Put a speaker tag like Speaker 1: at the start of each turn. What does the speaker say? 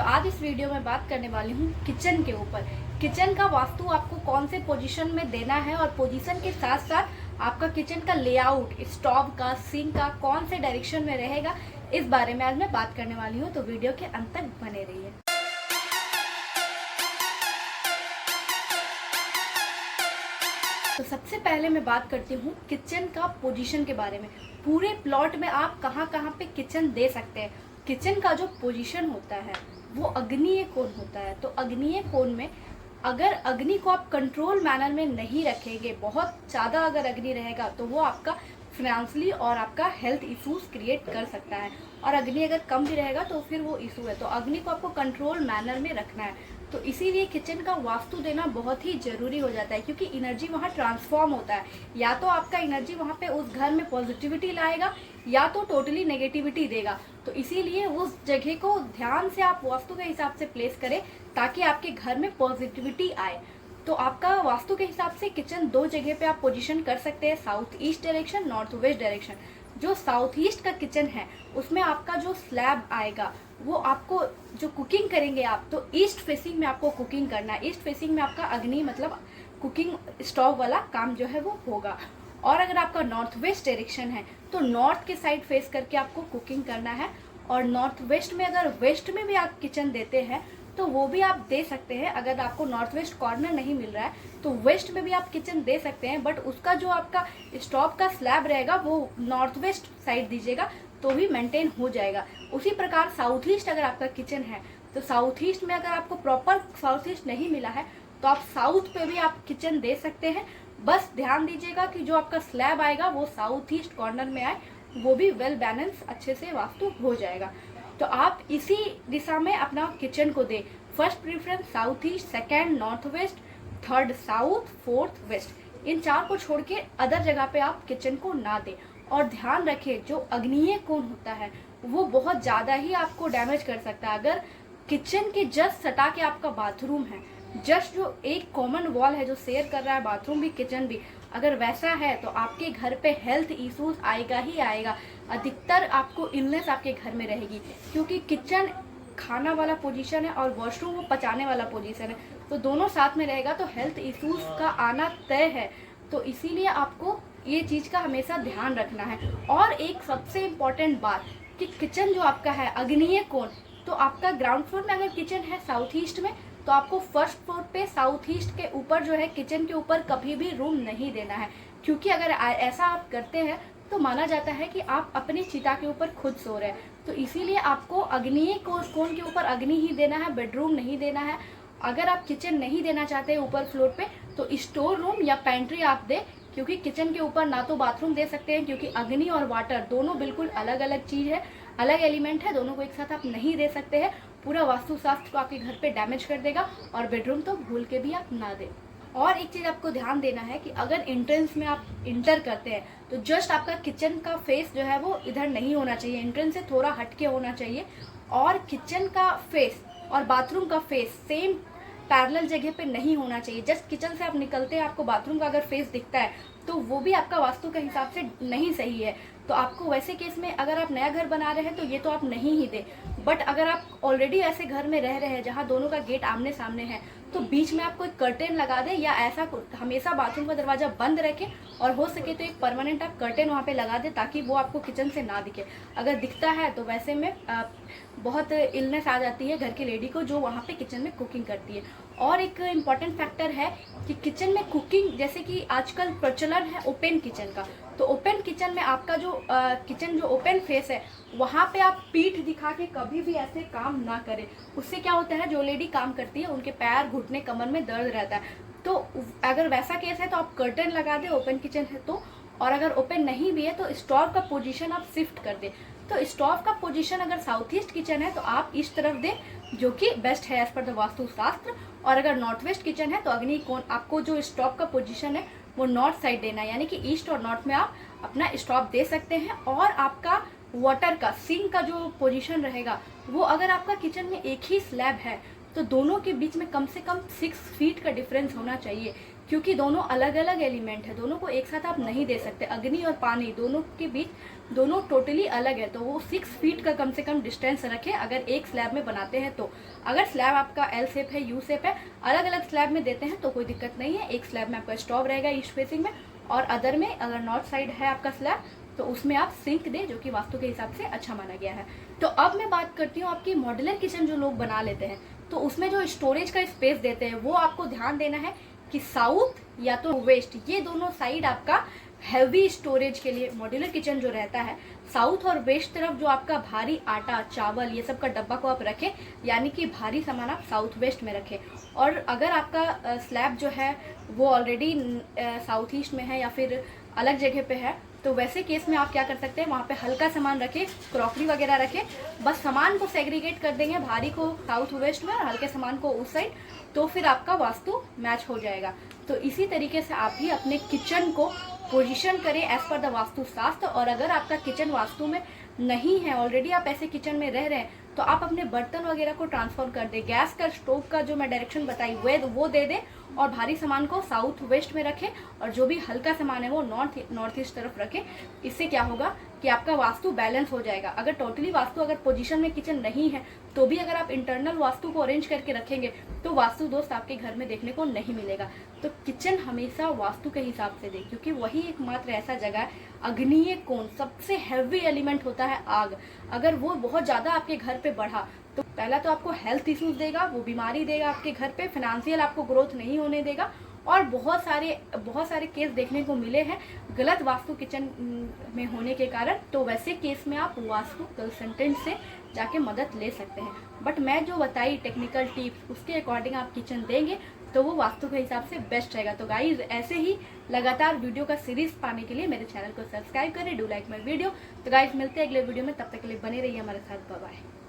Speaker 1: तो आज इस वीडियो में बात करने वाली हूँ किचन के ऊपर। किचन का वास्तु आपको कौन से पोजीशन में देना है और पोजीशन के साथ साथ आपका किचन का लेआउट, स्टोव का, सिंक का कौन से डायरेक्शन में रहेगा, इस बारे में आज मैं बात करने वाली हूँ। तो वीडियो के अंत तक बने रहिए। तो सबसे पहले मैं बात करती हूँ किचन का पोजीशन के बारे में। पूरे प्लॉट में आप कहाँ कहाँ पे किचन दे सकते हैं। किचन का जो पोजीशन होता है वो अग्निय कोण होता है। तो अग्निय कोण में अगर अग्नि को आप कंट्रोल मैनर में नहीं रखेंगे, बहुत ज़्यादा अगर अग्नि रहेगा तो वो आपका फाइनेंशियली और आपका हेल्थ इश्यूज क्रिएट कर सकता है। और अग्नि अगर कम भी रहेगा तो फिर वो इशू है। तो अग्नि को आपको कंट्रोल मैनर में रखना है। तो इसीलिए किचन का वास्तु देना बहुत ही जरूरी हो जाता है, क्योंकि एनर्जी वहाँ ट्रांसफॉर्म होता है। या तो आपका एनर्जी वहाँ पे उस घर में पॉजिटिविटी लाएगा या तो टोटली नेगेटिविटी देगा। तो इसीलिए उस जगह को ध्यान से आप वास्तु के हिसाब से प्लेस करें ताकि आपके घर में पॉजिटिविटी आए। तो आपका वास्तु के हिसाब से किचन दो जगह पे आप पोजीशन कर सकते हैं, south east direction, north west direction. जो साउथ ईस्ट का किचन है उसमें आपका जो स्लैब आएगा वो आपको जो कुकिंग करेंगे आप, तो ईस्ट फेसिंग में आपको कुकिंग करना है। ईस्ट फेसिंग में आपका अग्नि मतलब कुकिंग स्टोव वाला काम जो है वो होगा। और अगर आपका नॉर्थ वेस्ट डायरेक्शन है तो नॉर्थ के साइड फेस करके आपको कुकिंग करना है। और नॉर्थ वेस्ट में अगर वेस्ट में भी आप किचन देते हैं तो वो भी आप दे सकते हैं। अगर आपको नॉर्थ वेस्ट कॉर्नर नहीं मिल रहा है तो वेस्ट में भी आप किचन दे सकते हैं, बट उसका जो आपका स्टोव का स्लैब रहेगा वो नॉर्थ वेस्ट साइड दीजिएगा तो भी मेंटेन हो जाएगा। उसी प्रकार साउथ ईस्ट अगर आपका किचन है तो साउथ ईस्ट में अगर आपको प्रॉपर साउथ ईस्ट नहीं मिला है तो आप साउथ पे भी आप किचन दे सकते हैं। बस ध्यान दीजिएगा कि जो आपका स्लैब आएगा वो साउथ ईस्ट कॉर्नर में आए, वो भी वेल बैलेंस अच्छे से वास्तु हो जाएगा। तो आप इसी दिशा में अपना किचन को दें। First preference south east, second north west, third south, fourth west. इन चार को छोड़ के अदर जगह पे आप किचन को ना दें। और ध्यान रखें जो अग्निय कोण होता है वो बहुत ज़्यादा ही आपको डैमेज कर सकता है। अगर किचन के जस्ट सटा के आपका बाथरूम है, जस्ट जो एक कॉमन वॉल है जो शेयर कर रहा है बाथरूम भी किचन भी, अगर वैसा है तो आपके घर पे हेल्थ इश्यूज आएगा ही आएगा। अधिकतर आपको इलनेस आपके घर में रहेगी, क्योंकि किचन खाना वाला पोजीशन है और वॉशरूम वो पचाने वाला पोजीशन है। तो दोनों साथ में रहेगा तो हेल्थ इश्यूज का आना तय है। तो इसीलिए आपको ये चीज़ का हमेशा ध्यान रखना है। और एक सबसे इम्पॉर्टेंट बात कि किचन जो आपका है अग्निय कोण, तो आपका ग्राउंड फ्लोर में अगर किचन है साउथ ईस्ट में तो आपको फर्स्ट फ्लोर पे साउथ ईस्ट के ऊपर जो है किचन के ऊपर कभी भी रूम नहीं देना है। क्योंकि अगर ऐसा आप करते हैं तो माना जाता है कि आप अपनी चिता के ऊपर खुद सो रहे हैं। तो इसीलिए आपको अग्निय कोण के ऊपर अग्नि ही देना है, बेडरूम नहीं देना है। अगर आप किचन नहीं देना चाहते ऊपर फ्लोर पे तो स्टोर रूम या पेंट्री आप दे, क्योंकि किचन के ऊपर ना तो बाथरूम दे सकते हैं, क्योंकि अग्नि और वाटर दोनों बिल्कुल अलग अलग चीज़ है, अलग एलिमेंट है, दोनों को एक साथ आप नहीं दे सकते हैं। पूरा वास्तुशास्त्र को आपके घर पे डैमेज कर देगा। और बेडरूम तो भूल के भी आप ना दें। और एक चीज़ आपको ध्यान देना है कि अगर एंट्रेंस में आप इंटर करते हैं तो जस्ट आपका किचन का फेस जो है वो इधर नहीं होना चाहिए, एंट्रेंस से थोड़ा हटके होना चाहिए। और किचन का फेस और बाथरूम का फेस सेम पैरेलल जगह पे नहीं होना चाहिए। जस्ट किचन से आप निकलते हैं आपको बाथरूम का अगर फेस दिखता है तो वो भी आपका वास्तु के हिसाब से नहीं सही है। तो आपको वैसे केस में अगर आप नया घर बना रहे हैं तो ये तो आप नहीं ही दे। बट अगर आप ऑलरेडी ऐसे घर में रह रहे हैं जहाँ दोनों का गेट आमने सामने है तो बीच में आप कोई कर्टेन लगा दें, या ऐसा हमेशा बाथरूम का दरवाजा बंद रखें। और हो सके तो एक परमानेंट आप कर्टेन वहाँ पे लगा दें ताकि वो आपको किचन से ना दिखे। अगर दिखता है तो वैसे में बहुत इलनेस आ जाती है घर की लेडी को जो वहाँ पे किचन में कुकिंग करती है। और एक इम्पॉर्टेंट फैक्टर है कि किचन में कुकिंग, जैसे कि आजकल प्रचलन है ओपन किचन का, तो ओपन किचन में आपका जो किचन जो ओपन फेस है वहाँ पे आप पीठ दिखा के कभी भी ऐसे काम ना करें। उससे क्या होता है, जो लेडी काम करती है उनके पैर, घुटने, कमर में दर्द रहता है। तो अगर वैसा केस है तो आप कर्टन लगा दें ओपन किचन है तो। और अगर ओपन नहीं भी है तो स्टोव का पोजीशन आप शिफ्ट कर दें। तो स्टोव का पोजीशन अगर साउथ ईस्ट किचन है तो आप इस तरफ दें, जो कि बेस्ट है एज पर द वास्तु शास्त्र। और अगर नॉर्थ वेस्ट किचन है तो अग्नि कोण आपको जो स्टोव का पोजीशन है वो नॉर्थ साइड देना है, यानी कि ईस्ट और नॉर्थ में आप अपना स्टोव दे सकते हैं। और आपका वाटर का सिंक का जो पोजीशन रहेगा वो, अगर आपका किचन में एक ही स्लैब है तो दोनों के बीच में कम से कम 6 फीट का डिफरेंस होना चाहिए। क्योंकि दोनों अलग अलग एलिमेंट है, दोनों को एक साथ आप नहीं दे सकते। अग्नि और पानी दोनों के बीच दोनों टोटली अलग है, तो वो 6 फीट का कम से कम डिस्टेंस रखें अगर एक स्लैब में बनाते हैं तो। अगर स्लैब आपका एल शेप है, यू शेप है, अलग अलग स्लैब में देते हैं तो कोई दिक्कत नहीं है। एक स्लैब में आपका स्टोव रहेगा ईस्ट फेसिंग में, और अदर में अगर नॉर्थ साइड है आपका स्लैब तो उसमें आप सिंक दें, जो कि वास्तु के हिसाब से अच्छा माना गया है। तो अब मैं बात करती हूँ आपकी मॉड्यूलर किचन जो लोग बना लेते हैं, तो उसमें जो स्टोरेज का स्पेस देते हैं वो आपको ध्यान देना है कि साउथ या तो वेस्ट, ये दोनों साइड आपका हैवी स्टोरेज के लिए मॉड्यूलर किचन जो रहता है, साउथ और वेस्ट तरफ जो आपका भारी आटा चावल ये सब का डब्बा को आप रखें, यानी कि भारी सामान आप साउथ वेस्ट में रखें। और अगर आपका स्लैब जो है वो ऑलरेडी साउथ ईस्ट में है या फिर अलग जगह पे है, तो वैसे केस में आप क्या कर सकते हैं, वहाँ पे हल्का सामान रखें, क्रॉकरी वगैरह रखें, बस सामान को सेग्रीगेट कर देंगे, भारी को साउथ वेस्ट में और हल्के सामान को उस साइड, तो फिर आपका वास्तु मैच हो जाएगा। तो इसी तरीके से आप भी अपने किचन को पोजीशन करें एज पर द वास्तु शास्त्र। और अगर आपका किचन वास्तु में नहीं है, ऑलरेडी आप ऐसे किचन में रह रहे हैं, तो आप अपने बर्तन वगैरह को ट्रांसफर कर दें। गैस का स्टोव का जो मैं डायरेक्शन बताई वो दे दें, और भारी सामान को साउथ वेस्ट में रखें, और जो भी हल्का सामान है वो नॉर्थ ईस्ट तरफ रखें। इससे क्या होगा कि आपका वास्तु बैलेंस हो जाएगा। अगर टोटली वास्तु अगर पोजीशन में किचन नहीं है तो भी अगर आप इंटरनल वास्तु को अरेंज करके रखेंगे तो वास्तु दोस्त आपके घर में देखने को नहीं मिलेगा। तो किचन हमेशा वास्तु के हिसाब से दें, क्योंकि वही एकमात्र ऐसा जगह है, अग्निय कोण सबसे हैवी एलिमेंट होता है आग, अगर वो बहुत ज़्यादा आपके घर पे बढ़ा तो पहला तो आपको हेल्थ इश्यूज देगा, वो बीमारी देगा आपके घर पे, फाइनेंशियल आपको ग्रोथ नहीं होने देगा, और बहुत सारे केस देखने को मिले हैं गलत वास्तु किचन में होने के कारण। तो वैसे केस में आप वास्तु कंसल्टेंट से जाके मदद ले सकते हैं। बट मैं जो बताई टेक्निकल टिप्स उसके अकॉर्डिंग आप किचन देंगे तो वो वास्तु के हिसाब से बेस्ट रहेगा। तो गाइस ऐसे ही लगातार वीडियो का सीरीज पाने के लिए मेरे चैनल को सब्सक्राइब करें, डू लाइक माई वीडियो। तो गाइस मिलते हैं अगले वीडियो में, तब तक के लिए बने रहिए हमारे साथ। Bye bye.